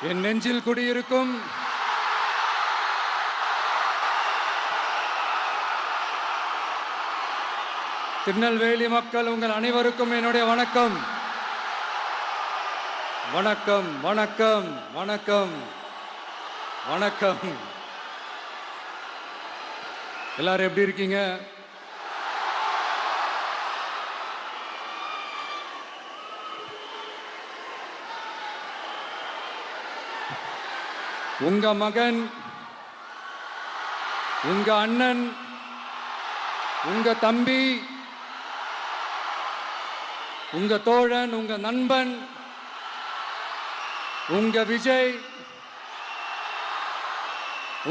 என் நெஞ்சில் குடியிருக்கும் திருநெல்வேலி மக்கள் உங்கள் அனைவருக்கும் என்னுடைய வணக்கம். வணக்கம் வணக்கம் வணக்கம் வணக்கம். எல்லாரும் எப்படி இருக்கீங்க? உங்க மகன், உங்க அண்ணன், உங்க தம்பி, உங்க தோழன், உங்க நண்பன், உங்க விஜய்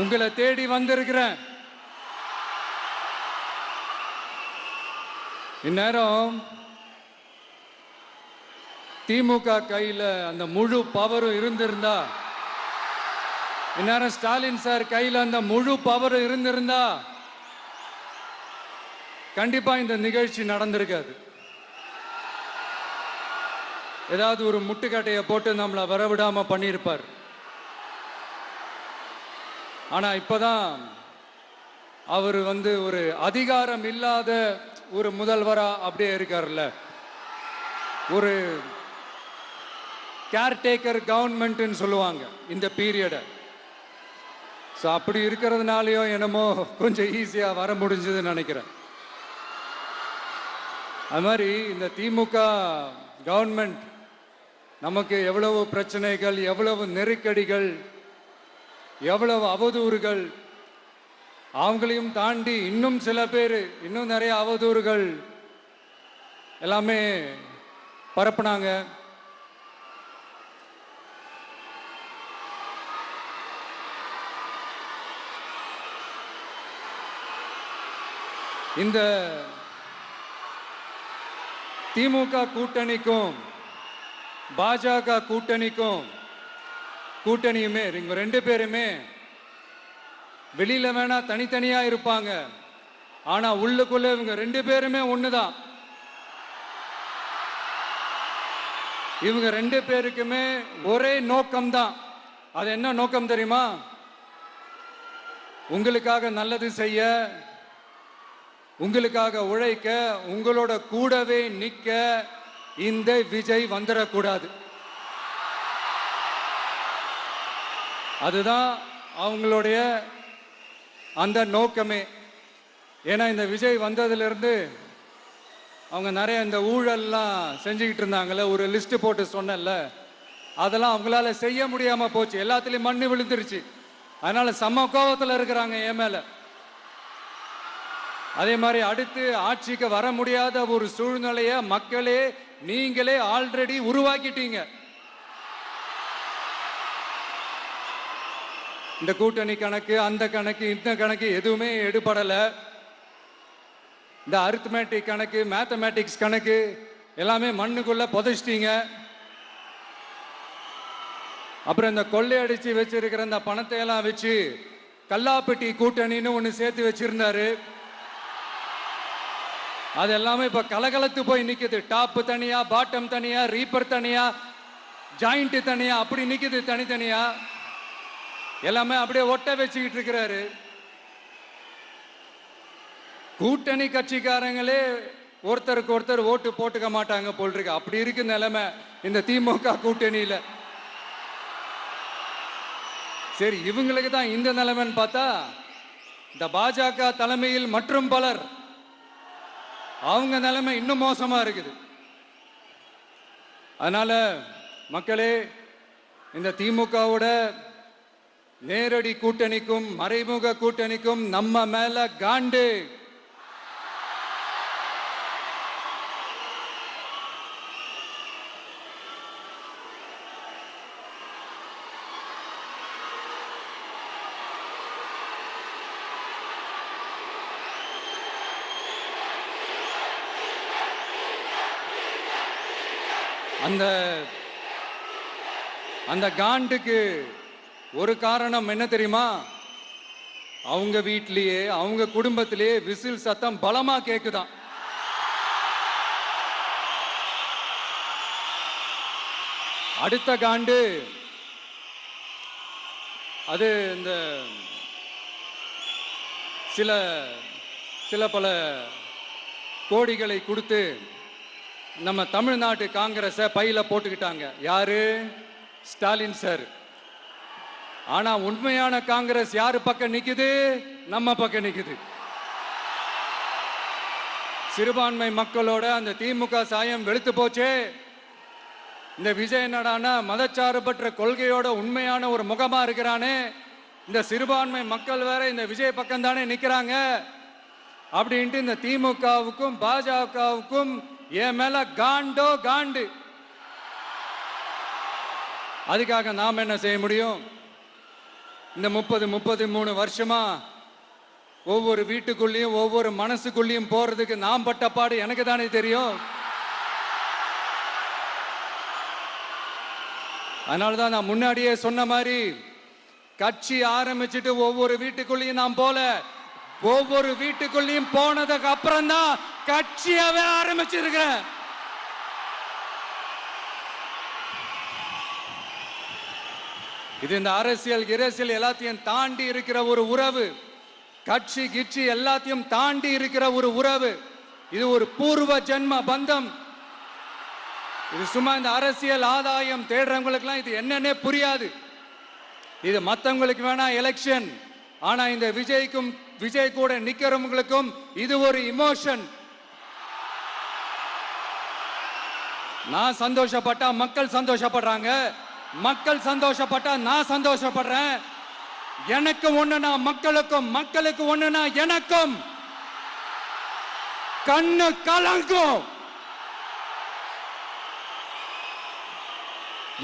உங்களை தேடி வந்திருக்கிறேன். இந்நேரம் திமுக கையில அந்த முழு பவரும் இருந்திருந்தா, இந்நேரம் ஸ்டாலின் சார் கையில் அந்த முழு பவர் இருந்திருந்தா கண்டிப்பா இந்த நிகழ்ச்சி நடந்திருக்காது. ஏதாவது ஒரு முட்டுக்கட்டையை போட்டு நம்மளை வரவிடாம பண்ணியிருப்பார். ஆனா இப்பதான் அவர் ஒரு அதிகாரம் இல்லாத ஒரு முதல்வரா அப்படியே இருக்காருல்ல, ஒரு கேர்டேக்கர் கவர்மெண்ட்னு சொல்லுவாங்க இந்த பீரியட. ஸோ அப்படி இருக்கிறதுனாலயோ என்னமோ கொஞ்சம் ஈஸியாக வர முடிஞ்சதுன்னு நினைக்கிறேன். அது மாதிரி இந்த திமுக கவர்மெண்ட் நமக்கு எவ்வளவு பிரச்சனைகள், எவ்வளவு நெருக்கடிகள், எவ்வளவு அவதூறுகள், அவங்களையும் தாண்டி இன்னும் சில பேர் இன்னும் நிறைய அவதூறுகள் எல்லாமே பரப்புனாங்க. இந்த திமுக கூட்டணிக்கும் பாஜக கூட்டணியுமே இவங்க ரெண்டு பேருமே வெளியில வேணா தனித்தனியா இருப்பாங்க, ஆனா உள்ளுக்குள்ள இவங்க ரெண்டு பேருமே ஒண்ணுதான். இவங்க ரெண்டு பேருக்குமே ஒரே நோக்கம்தான். அது என்ன நோக்கம் தெரியுமா? உங்களுக்காக நல்லது செய்ய, உங்களுக்காக உழைக்க, உங்களோட கூடவே நிக்க இந்த விஜய் வந்துடக்கூடாது. அதுதான் அவங்களுடைய அந்த நோக்கமே. ஏன்னா இந்த விஜய் வந்ததிலிருந்து அவங்க நிறைய இந்த ஊழல்லாம் செஞ்சுக்கிட்டு இருந்தாங்கல்ல, ஒரு லிஸ்ட் போட்டு சொன்னல, அதெல்லாம் அவங்களால செய்ய முடியாம போச்சு. எல்லாத்துலயும் மண்ணு விழுந்துருச்சு. அதனால சம கோபத்தில் இருக்கிறாங்க என் மேல. அதே மாதிரி அடுத்து ஆட்சிக்கு வர முடியாத ஒரு சூழ்நிலைய மக்களே நீங்களே ஆல்ரெடி உருவாக்கிட்டீங்க. இந்த கூட்டணி கணக்கு, அந்த கணக்கு, இந்த கணக்கு எதுவுமே எடுபடல. இந்த அரித்மேட்டிக் கணக்கு, மேத்தமேட்டிக்ஸ் கணக்கு எல்லாமே மண்ணுக்குள்ள புதைச்சிட்டீங்க. அப்புறம் இந்த கொள்ளையடிச்சு வச்சிருக்கிற இந்த பணத்தை எல்லாம் வச்சு கல்லாப்பட்டி கூட்டணின்னு ஒன்று சேர்த்து வச்சிருந்தாரு. அது எல்லாமே இப்ப கலகலத்து போய் நிக்குது. டாப் தனியா, பாட்டம் தனியா, ரீப்பர் தனியா, ஜாயிண்ட் தனியா, அப்படி நிக்குது தனித்தனியா. எல்லாமே அப்படியே ஒட்ட வச்சுக்கிட்டு இருக்கிறாரு. கூட்டணி கட்சிக்காரங்களே ஒருத்தருக்கு ஒருத்தர் ஓட்டு போட்டுக்க மாட்டாங்க போல் இருக்கு. அப்படி இருக்கு நிலைமை இந்த திமுக கூட்டணியில. சரி, இவங்களுக்கு தான் இந்த நிலைமைன்னு பார்த்தா இந்த பாஜக தலைமையில் மற்றும் பலர் அவங்க நிலைமை இன்னும் மோசமா இருக்குது. அதனால மக்களே, இந்த திமுகவோட நேரடி கூட்டணிக்கும் மறைமுக கூட்டணிக்கும் நம்ம மேல காண்டு. அந்த காண்டுக்கு ஒரு காரணம் என்ன தெரியுமா? அவங்க வீட்லயே, அவங்க குடும்பத்திலேயே விசில் சத்தம் பலமா கேக்குதான். அடுத்த காண்டு அது இந்த சில சில பல கோடிகளை கொடுத்து நம்ம தமிழ்நாட்டு காங்கிரஸை பையில போட்டுக்கிட்டாங்க. யாரு? ஸ்டாலின் சார். ஆனா உண்மையான காங்கிரஸ் யாரு பக்கம் நிக்குது? நம்ம பக்கம் நிக்குது. சிறுபான்மை மக்களோட அந்த திமுக சாயம் வெளுத்து போச்சே. இந்த விஜய் என்னடானா மதச்சார்பற்ற கொள்கையோட உண்மையான ஒரு முகமா இருக்கிறானே. இந்த சிறுபான்மை மக்கள் வேற இந்த விஜய் பக்கம் தானே நிக்கிறாங்க அப்படின்ட்டு இந்த திமுகவுக்கும் பாஜகவுக்கும் என் மேல காண்டோ காண்டு. அதுக்காக நாம் என்ன செய்ய முடியும்? இந்த 33 வருஷமா ஒவ்வொரு வீட்டுக்குள்ளேயும் ஒவ்வொரு மனசுக்குள்ளேயும் போறதுக்கு நாம் பட்ட பாடு எனக்கு தானே தெரியும். அதனாலதான் நான் முன்னாடியே சொன்ன மாதிரி கட்சி ஆரம்பிச்சுட்டு ஒவ்வொரு வீட்டுக்குள்ளேயும் நான் போல, ஒவ்வொரு வீட்டுக்குள்ளேயும் போனதுக்கு அப்புறம் தான் கட்சியாவே ஆரம்பிச்சிருக்கிறேன். இது இந்த அரசியல் எல்லாத்தையும் தாண்டி இருக்கிற ஒரு உறவு. கட்சி கிட்சி எல்லாத்தையும் தாண்டி இருக்கிற ஒரு உறவு. இது ஒரு பூர்வ ஜென்ம பந்தம். இது சும்மா இந்த அரசியல் ஆதாயம் தேடுறவங்களுக்குலாம் இது என்னன்னே புரியாது. இது மற்றவங்களுக்கு வேணா எலெக்ஷன். ஆனா இந்த விஜய் கூட நிக்கிறவங்களுக்கும் இது ஒரு இமோஷன். நான் சந்தோஷப்பட்டா மக்கள் சந்தோஷப்படுறாங்க, மக்கள் சந்தோஷப்பட்டா நான் சந்தோஷப்படுறேன். எனக்கு ஒண்ணுனா மக்களுக்கும், மக்களுக்கு ஒண்ணுனா எனக்கும். கண்ணு கலங்கும்.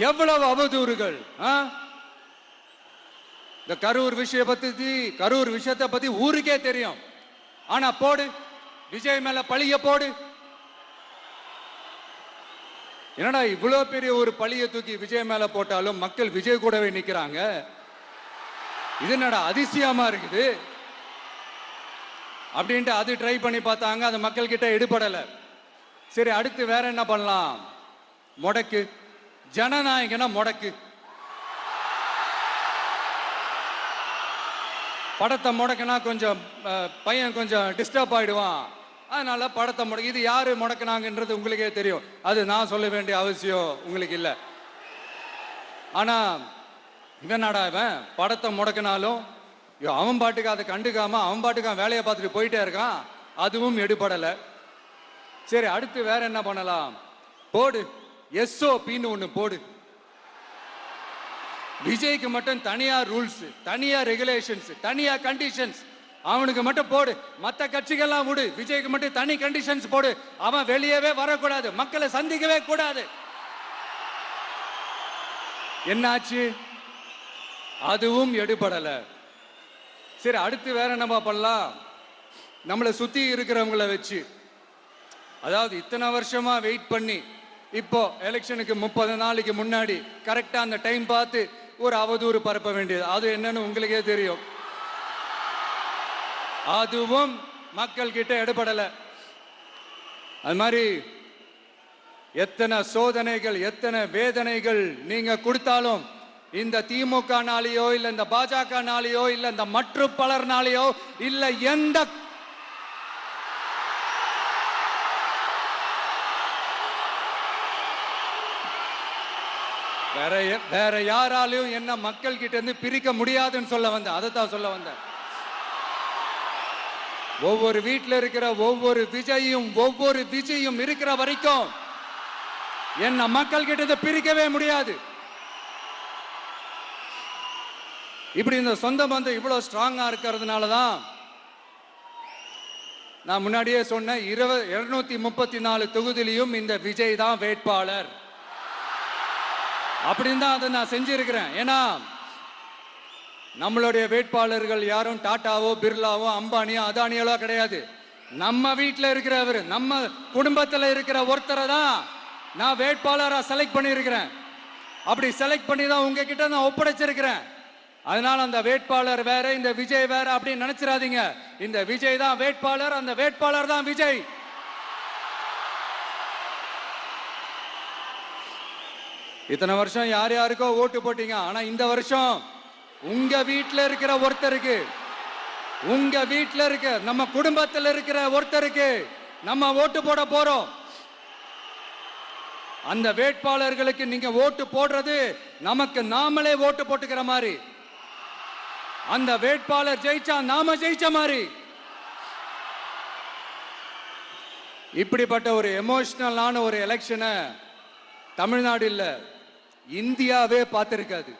எவ்வளவு அவதூறுகள்! இந்த கரூர் விஷயத்தை பத்தி ஊருக்கே தெரியும். ஆனா போடு, விஜய் மேல பழிய போடு. என்னடா இவ்வளவு பெரிய ஒரு பழிய தூக்கி விஜய் மேல போட்டாலும் மக்கள் விஜய் கூடவே நிக்கிறாங்க. இது என்னடா அதிசயமா இருக்குது அப்படின்ட்டு அது ட்ரை பண்ணி பார்த்தாங்க. அது மக்கள் கிட்ட எடுபடல. சரி, அடுத்து வேற என்ன பண்ணலாம்? முடக்கு. ஜனநாயகனா முடக்கு. படத்தை முடக்கினா கொஞ்சம் பையன் கொஞ்சம் டிஸ்டர்ப் ஆயிடுவான். அதனால படத்தை முடக்கி. இது யாரு முடக்கினாங்கன்றது உங்களுக்கே தெரியும். அது நான் சொல்ல வேண்டிய அவசியம் உங்களுக்கு இல்லை. ஆனா இவன் படத்தை முடக்கினாலும் அவன் பாட்டுக்கு அதை கண்டுக்காம அவன் பாட்டுக்கு வேலையை பார்த்துட்டு போயிட்டே இருக்கான். அதுவும் எடுபடலை. சரி, அடுத்து வேற என்ன பண்ணலாம்? போடு, SOPன்னு ஒண்ணு போடு. விஜய்க்கு மட்டும் தனியா ரூல்ஸ், தனியா ரெகுலேஷன்ஸ், தனியா கண்டிஷன்ஸ். அவனுக்கு மட்டும் போடு. மற்ற கட்சிகள்லாம் விடு. விஜய்க்கு மட்டும் தனி கண்டிஷன்ஸ் போடு. அவன் வெளியவே வரக்கூடாது, மக்களை சந்திக்கவே கூடாது. என்னாச்சு? அதுவும் எடுபடல. சரி, அடுத்து வேற என்ன பண்ணலாம்? நம்மளை சுத்தி இருக்கிறவங்கள வச்சு, அதாவது இத்தனை வருஷமா வெயிட் பண்ணி இப்போ எலெக்ஷனுக்கு 30 நாளைக்கு முன்னாடி கரெக்டா அந்த டைம் பார்த்து ஒரு அவதூறு பரப்ப வேண்டியது. அது என்னன்னு உங்களுக்கே தெரியும். அதுவும் மக்கள் கிட்ட எடுபடல. அது மாதிரி எத்தனை சோதனைகள், எத்தனை வேதனைகள் நீங்க கொடுத்தாலும் இந்த திமுக நாளையோ இல்ல இந்த பாஜக நாளையோ இல்ல இந்த மற்ற பலர் நாளையோ இல்ல எந்த வேற யாராலையும் என்ன மக்கள் கிட்ட இருந்து பிரிக்க முடியாதுன்னு சொல்ல வந்தேன். அதைத்தான் சொல்ல வந்தேன். ஒவ்வொரு வீட்டில் இருக்கிற ஒவ்வொரு விஜயும் இருக்கிற வரைக்கும் என்ன மக்கள் கிட்ட இருந்து பிரிக்கவே முடியாது. இப்படி இந்த சொந்த பந்தம் இவ்வளவு ஸ்ட்ராங்கா இருக்கிறதுனாலதான் நான் முன்னாடியே சொன்ன 234 தொகுதியிலையும் இந்த விஜய் தான் வேட்பாளர் அப்படின்னு தான் அதை நான் செஞ்சிருக்கிறேன். ஏன்னா நம்மளுடைய வேட்பாளர்கள் யாரும் டாட்டாவோ பிர்லாவோ அம்பானியோ அதானியோ கிடையாது. நம்ம வீட்டில் இருக்கிறவர், நம்ம குடும்பத்தில் இருக்கிற ஒருத்தரை தான் நான் வேட்பாளராக செலக்ட் பண்ணியிருக்கிறேன். அப்படி செலக்ட் பண்ணி தான் உங்ககிட்ட நான் ஒப்படைச்சிருக்கிறேன். அதனால அந்த வேட்பாளர் வேற, இந்த விஜய் வேற அப்படின்னு நினைச்சிடாதீங்க. இந்த விஜய் தான் வேட்பாளர், அந்த வேட்பாளர் தான் விஜய். இத்தனை வருஷம் யார் யாருக்கோ ஓட்டு போட்டீங்க. ஆனா இந்த வருஷம் உங்க வீட்டில் இருக்கிற ஒருத்தருக்கு, உங்க வீட்டில் இருக்க நம்ம குடும்பத்தில் இருக்கிற ஒருத்தருக்கு நம்ம ஓட்டு போட போறோம். அந்த வேட்பாளர்களுக்கு நீங்க ஓட்டு போடுறது நமக்கு நாமளே ஓட்டு போட்டுக்கிற மாதிரி. அந்த வேட்பாளர் ஜெயிச்சா நாம ஜெயிச்ச மாதிரி. இப்படிப்பட்ட ஒரு எமோஷனலான ஒரு எலெக்ஷனை தமிழ்நாடு இல்ல, இந்தியாவே பார்த்திருக்காது.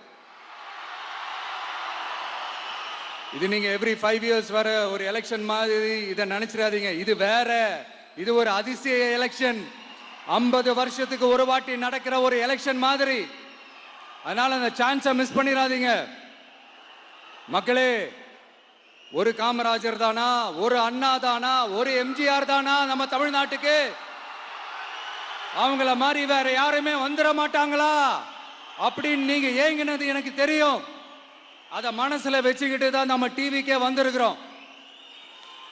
இது நீங்க எவ்ரி 5 years வர ஒரு எலெக்ஷன் மாதிரி இதை நினைச்சிடாதீங்க. இது வேற, இது ஒரு அதிசய எலெக்ஷன். 50 வருஷத்துக்கு ஒரு வாட்டி நடக்கிற ஒரு எலெக்ஷன் மாதிரி. அதனால அந்த சான்ஸை மிஸ் பண்ணிடாதீங்க மக்களே. ஒரு காமராஜர் தானா, ஒரு அண்ணா தானா, ஒரு எம்ஜிஆர் தானா நம்ம தமிழ்நாட்டுக்கு? அவங்கள மாதிரி வேற யாருமே வந்துட மாட்டாங்களா அப்படின்னு நீங்க ஏங்கினது எனக்கு தெரியும். அத மனசுல வச்சுக்கிட்டு தான் நம்ம டிவிக்கே வந்திருக்கிறோம்.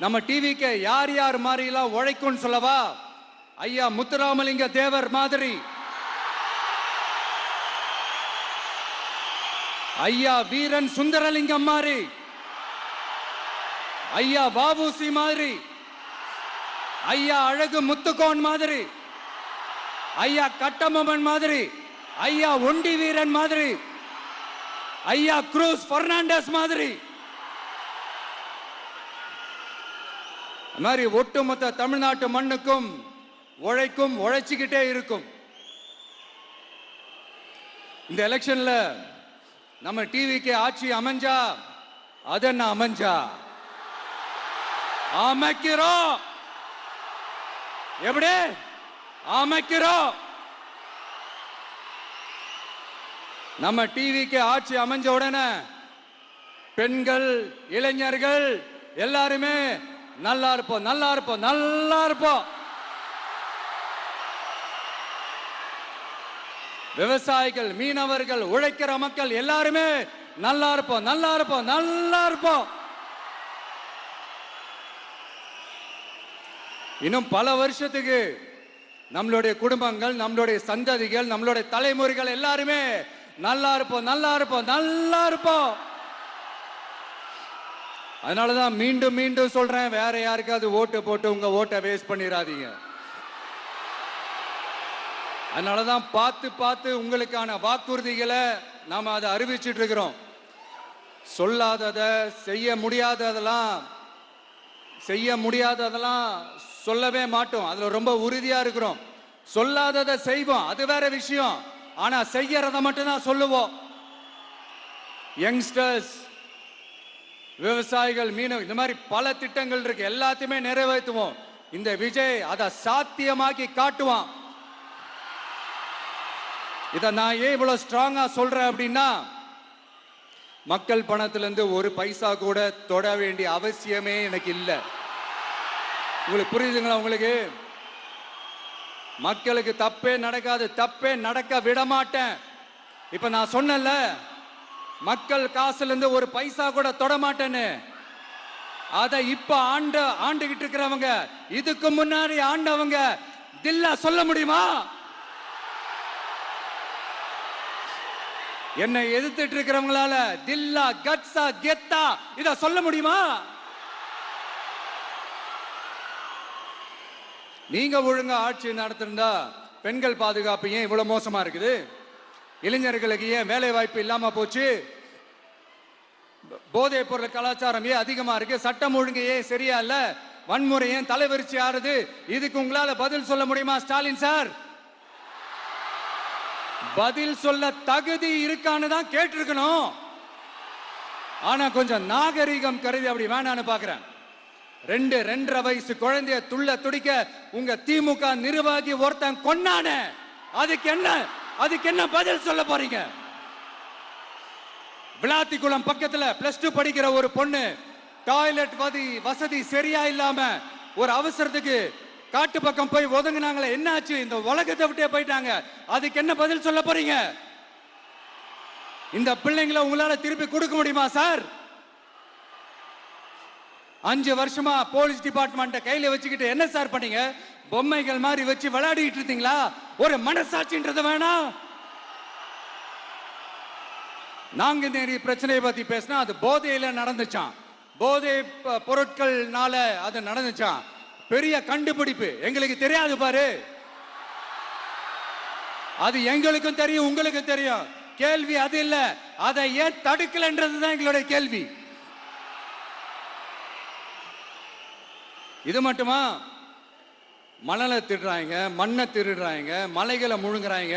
நம்ம டிவிக்கே யார் யார் மாதிரி எல்லாம் உழைக்கும் சொல்லவா? ஐயா முத்துராமலிங்க தேவர் மாதிரி, ஐயா வீரன் சுந்தரலிங்கம் மாதிரி, ஐயா வாவுசி மாதிரி, ஐயா அழகு முத்துக்கோன் மாதிரி, ஐயா கட்டபொம்மன் மாதிரி, ஐயா ஒண்டி வீரன் மாதிரி, ஐயா குரூஸ் பெர்னாண்டஸ் மாதிரி, மாதிரி ஒட்டுமொத்த தமிழ்நாட்டு மண்ணுக்கும் உழைக்கும், உழைச்சிக்கிட்டே இருக்கும். இந்த எலெக்ஷன்ல நம்ம டிவிக்கு ஆட்சி அமைஞ்சா அதென்ன அமைஞ்சா அமைக்கிறோம். எப்படி அமைக்கிறோம்? நம்ம டிவிக்கு ஆட்சி அமைஞ்ச உடனே பெண்கள், இளைஞர்கள் எல்லாருமே நல்லா இருப்போம், நல்லா இருப்போம், நல்லா இருப்போம். விவசாயிகள், மீனவர்கள், உழைக்கிற மக்கள் எல்லாருமே நல்லா இருப்போம், நல்லா இருப்போம், நல்லா இருப்போம். இன்னும் பல வருஷத்துக்கு நம்மளுடைய குடும்பங்கள், நம்மளுடைய சந்ததிகள், நம்மளுடைய தலைமுறைகள் எல்லாருமே நல்லா இருப்போம், நல்லா இருப்போம், நல்லா இருப்போம். அதனாலதான் மீண்டும் மீண்டும் சொல்றேன், வேற யாருக்காவது ஓட்டு போட்டு உங்க ஓட்டை வேஸ்ட் பண்ணிடாதீங்க. அதனாலதான் பார்த்து பார்த்து உங்களுக்கான வாக்குறுதிகளை நாம அதை அறிவிச்சிட்டு இருக்கிறோம். சொல்லாதத, செய்ய முடியாததெல்லாம் சொல்லவே மாட்டோம். அதுல ரொம்ப உறுதியா இருக்கிறோம். சொல்லாததை செய்வோம், அது வேற விஷயம். ஆனா செய்யறத மட்டும்தான் சொல்லுவோம். யங்ஸ்டர்ஸ், விவசாயிகள், மீனவ, இந்த மாதிரி பல திட்டங்கள் இருக்கு, எல்லாத்தையுமே நிறைவேற்றுவோம். இந்த விஜய் அதை சாத்தியமாக்கி காட்டுவான். இதை நான் ஏன் இவ்வளவு ஸ்ட்ராங்கா சொல்றேன் அப்படின்னா, மக்கள் பணத்திலிருந்து ஒரு பைசா கூட தொட வேண்டிய அவசியமே எனக்கு இல்லை. உங்களுக்கு புரியுதுங்களா? உங்களுக்கு மக்களுக்கு தப்பே நடக்காது, தப்பே நடக்க விட மாட்டேன். இப்ப நான் சொன்னேன்ல, மக்கள் காசுல இருந்து ஒரு பைசா கூட தொட மாட்டேன்னு. அதை இப்ப ஆண்டுகிட்டு இருக்கிறவங்க, இதுக்கு முன்னாடி ஆண்டவங்க தில்லா சொல்ல முடியுமா? என்னை எதிர்த்துட்டு இருக்கிறவங்களால தில்லா, கட்ஸா, கெத்தா இத சொல்ல முடியுமா? நீங்க ஒழுங்கா ஆட்சி நடத்திருந்தா பெண்கள் பாதுகாப்பு ஏன் இவ்வளவு மோசமா இருக்குது? இளைஞர்களுக்கு ஏன் வேலை வாய்ப்பு இல்லாம போச்சு? போதைப் பொருள் கலாச்சாரம் ஏன் அதிகமா இருக்கு? சட்டம் ஒழுங்கு ஏன் சரியா இல்ல? வன்முறை ஏன் தலைவரிச்சு ஆறுது? இதுக்கு உங்களால பதில் சொல்ல முடியுமா ஸ்டாலின் சார்? பதில் சொல்ல தகுதி இருக்கான்னு தான் கேட்டிருக்கணும். ஆனா கொஞ்சம் நாகரிகம் கருதி அப்படி வேணான்னு பாக்குறேன். 2-2.5 வயசு குழந்தைய துள்ள துடிக்க உங்க திமுக நிர்வாகி ஒருத்தன் கொன்னானே, அதுக்கு என்ன பதில் சொல்ல போறீங்க? விளாத்திக்குளம் பக்கத்துல +2 படிக்கிற ஒரு பொண்ணு டாய்லெட் வசதி சரியா இல்லாம ஒரு அவசரத்துக்கு காட்டு பக்கம் போய் ஒதுங்கினாங்களே, என்னாச்சு? இந்த உலகத்தை விட்டே போயிட்டாங்க. அதுக்கு என்ன பதில் சொல்ல போறீங்க? இந்த பிள்ளைங்களை உங்களால திருப்பி கொடுக்க முடியுமா சார்? 5 வருஷமா போலீஸ் டிபார்ட்மெண்ட்டை கையில வச்சுக்கிட்டு என்ன சார் பண்ணீங்க? பொம்மைகள் மாதிரி வச்சு விளையாடிட்டு இருந்தீங்களா? ஒரு மனசாட்சின்றது வேணாம். நாங்குநேரி பிரச்சனையை பத்தி பேசினா அது போதையில நடந்துச்சான், போதை பொருட்கள்னால அது நடந்துச்சான். பெரிய கண்டுபிடிப்பு எங்களுக்கு தெரியாது பாரு, அது எங்களுக்கும் தெரியும் உங்களுக்கும் தெரியும். கேள்வி அது இல்ல, அதை ஏன் தடுக்கலன்றதுதான் எங்களுடைய கேள்வி. இது மட்டுமா? மணலை திருடுறாங்க, மண்ணை திருடுறாங்க, மலைகளை முழுங்குறாங்க,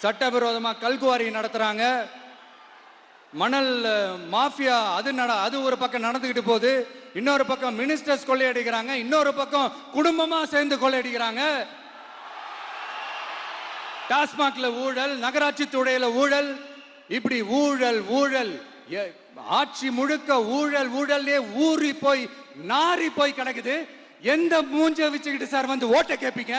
சட்டவிரோதமா கல்குவாரி நடத்துறாங்க, மணல் மாஃபியா அது ஒரு பக்கம் நடந்துகிட்டு போகுது. இன்னொரு பக்கம் மினிஸ்டர்ஸ் கொள்ளையடிக்கிறாங்க, இன்னொரு பக்கம் குடும்பமா சேர்ந்து கொள்ளையடிக்கிறாங்க. டாஸ்மாக்ல ஊழல், நகராட்சி துறையில ஊழல், இப்படி ஊழல் ஊழல், ஆட்சி முழுக்க ஊழல் ஊழல்லே ஊறி போய் நாரி போய் கிடக்குது. எந்த மூஞ்ச வச்சுக்கிட்டு சார் வந்து ஓட்ட கேட்பீங்க?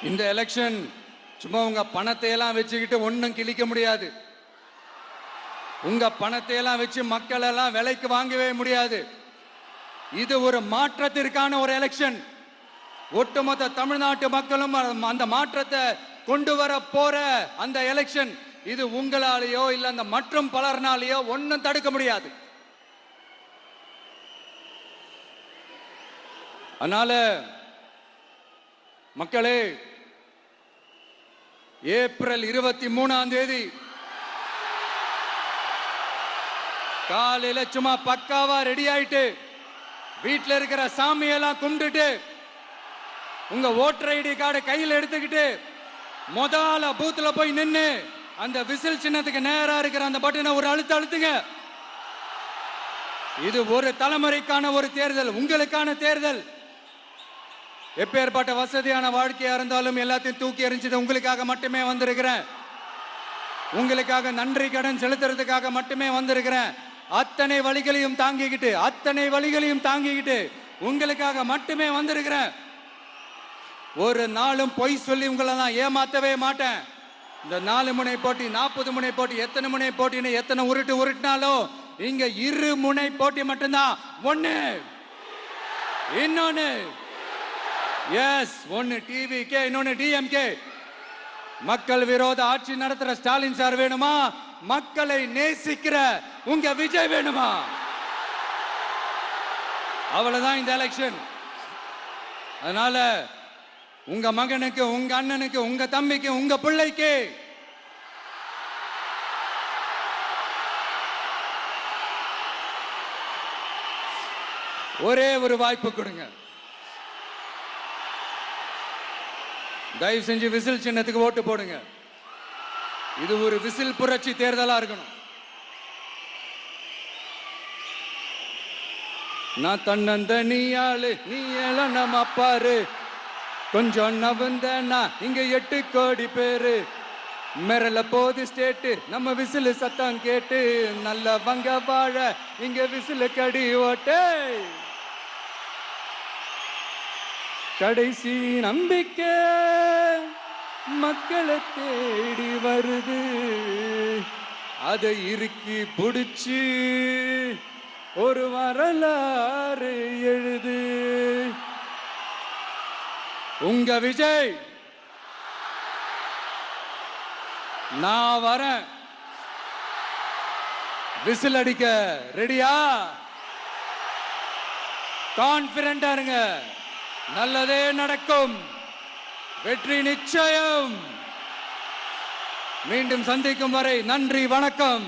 இந்த எலெக்ஷன் சும்மா உங்க பணத்தை எல்லாம் வச்சுக்கிட்டு ஒன்னும் கிழிக்க முடியாது. உங்க பணத்தை எல்லாம் வச்சு மக்கள் எல்லாம் விலைக்கு வாங்கவே முடியாது. இது ஒரு மாற்றத்திற்கான ஒரு எலெக்ஷன். ஒட்டுமொத்த தமிழ்நாட்டு மக்களும் அந்த மாற்றத்தை கொண்டு வர போற அந்த எலெக்ஷன். இது உங்களாலேயோ இல்ல அந்த மற்றும் பலர்னாலேயோ ஒன்னும் தடுக்க முடியாது. அதனால மக்களே, ஏப்ரல் 23 காலையில சும்மா பக்காவா ரெடி ஆயிட்டு வீட்டில் இருக்கிற சாமியெல்லாம் கும்பிட்டுட்டு உங்க ஓட்டர் ஐடி கார்டு கையில் எடுத்துக்கிட்டு முதல்ல பூத்துல போய் நின்று அந்த விசில் சின்னத்துக்கு நேரா இருக்கிற அந்த பட்டனை ஒரு அழுத்துங்க. இது ஒரு தலைமுறைக்கான ஒரு தேர்தல், உங்களுக்கான தேர்தல். எப்பேற்பட்ட வசதியான வாழ்க்கையா இருந்தாலும் எல்லாத்தையும் தூக்கி எறிஞ்சது உங்களுக்காக மட்டுமே வந்திருக்கிறேன். உங்களுக்காக நன்றி கடன் செலுத்துறதுக்காக மட்டுமே வந்திருக்கிறேன். அத்தனை வழிகளையும் தாங்கிக்கிட்டு உங்களுக்காக மட்டுமே வந்திருக்கிறேன். ஒரு நாளும் பொய் சொல்லி உங்களை நான் ஏமாத்தவே மாட்டேன். இந்த 4 முனை போட்டி, 40 முனை போட்டி, எத்தனை முனை போட்டின்னு எத்தனை உருட்டினாலும் இங்க 2 முனை போட்டி மட்டும்தான். ஒண்ணு, இன்னொன்னு எஸ், ஒன்னு டிவிகே, இன்னொன்னு டிஎம்கே. மக்கள் விரோத ஆட்சி நடத்துற ஸ்டாலின் சார் வேணுமா? மக்களை நேசிக்கிற உங்க விஜய் வேணுமா? அவ்வளவுதான் இந்த எலெக்ஷன். அதனால உங்க மகனுக்கு, உங்க அண்ணனுக்கு, உங்க தம்பிக்கு, உங்க பிள்ளைக்கு ஒரே ஒரு வாய்ப்பு கொடுங்க. தயவு செஞ்சு விசில் சின்னத்துக்கு ஓட்டு போடுங்க. இது ஒரு விசில் புரட்சி தேர்தலா இருக்கணும். நான் தன்னந்தனியாளு, நீ எல்லாம் நம்ம அப்பாரு, கொஞ்சம் நவந்தனா இங்க 8 கோடி பேரு, மிரல போது ஸ்டேட்டு நம்ம விசில் சத்தம் கேட்டு, நல்லவங்க வாழ இங்க விசில் கடி ஓட்டே, கடைசி நம்பிக்கை மக்களை தேடி வருது, அதை இறுக்கி புடிச்சு ஒரு வரலாறு எழுது. உங்க விஜய், நான் வரேன். விசில் அடிக்க ரெடியா? கான்பிடண்டா இருங்க, நல்லதே நடக்கும், வெற்றி நிச்சயம். மீண்டும் சந்திக்கும் வரை நன்றி, வணக்கம்.